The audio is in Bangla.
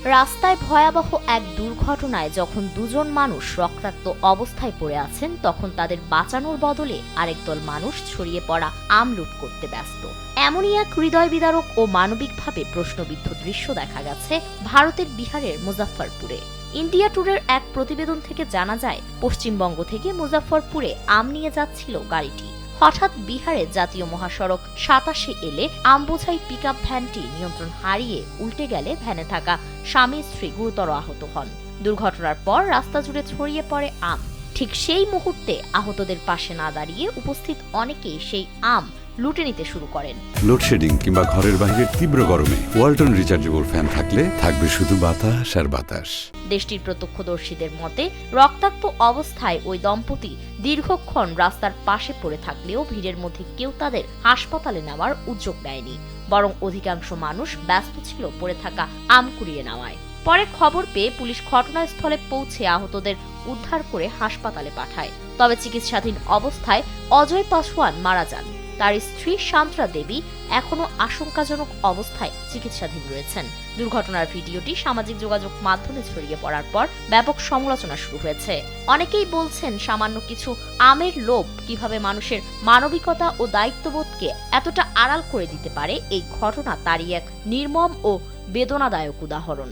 রাস্তায় ভয়াবহ এক দুর্ঘটনায় যখন দুজন মানুষ রক্তাক্ত অবস্থায় পড়ে আছেন, তখন তাদের বাঁচানোর বদলে আরেক দল মানুষ ছড়িয়ে পড়া আম লুট করতে ব্যস্ত। এমনই এক হৃদয় বিদারক ও মানবিকভাবে প্রশ্নবিদ্ধ দৃশ্য দেখা গেছে ভারতের বিহারের মুজাফফরপুরে। ইন্ডিয়া ট্যুরের এক প্রতিবেদন থেকে জানা যায়, পশ্চিমবঙ্গ থেকে মুজাফফরপুরে আম নিয়ে যাচ্ছিল গাড়িটি। হঠাৎ বিহারের জাতীয় মহাসড়ক ২৭ এলে আম বোঝাই পিকআপ ভ্যানটি নিয়ন্ত্রণ হারিয়ে উল্টে গেলে ভ্যানে থাকা স্বামী স্ত্রী গুরুতর আহত হন। দুর্ঘটনার পর রাস্তা জুড়ে ছড়িয়ে পড়ে আম। ঠিক সেই মুহূর্তে আহতদের পাশে না দাঁড়িয়ে উপস্থিত অনেকেই সেই আম লুটে নিতে শুরু করেন। লোডশেডিং কিংবা ঘরের বাইরের তীব্র গরমে ওয়ালটন রিচার্জেবল ফ্যান থাকলে থাকবে শুধু বাতাস আর বাতাস। দেশটির প্রত্যক্ষদর্শীদের মতে, রক্তাক্ত অবস্থায় ওই দম্পতি দীর্ঘক্ষণ রাস্তার পাশে পড়ে থাকলেও ভিড়ের মধ্যে কেউ তাদের হাসপাতালে নেওয়ার উদ্যোগ নেয়নি, বরং অধিকাংশ মানুষ ব্যস্ত ছিল পড়ে থাকা আম কুড়িয়ে নেওয়ায়। পরে খবর পেয়ে পুলিশ ঘটনাস্থলে পৌঁছে আহতদের উদ্ধার করে হাসপাতালে পাঠায়। তবে চিকিৎসাধীন অবস্থায় অজয় পাসওয়ান মারা যান। তার স্ত্রী শান্ত্রা দেবী এখনো আশঙ্কাজনক অবস্থায় চিকিৎসাধীন রয়েছেন। দুর্ঘটনার ভিডিওটি সামাজিক যোগাযোগ মাধ্যমে ছড়িয়ে পড়ার পর ব্যাপক সমালোচনা শুরু হয়েছে। অনেকেই বলছেন, সামান্য কিছু আমের লোভ কিভাবে মানুষের মানবিকতা ও দায়িত্ববোধকে এতটা আড়াল করে দিতে পারে। এই ঘটনা তারই এক নির্মম ও বেদনাদায়ক উদাহরণ।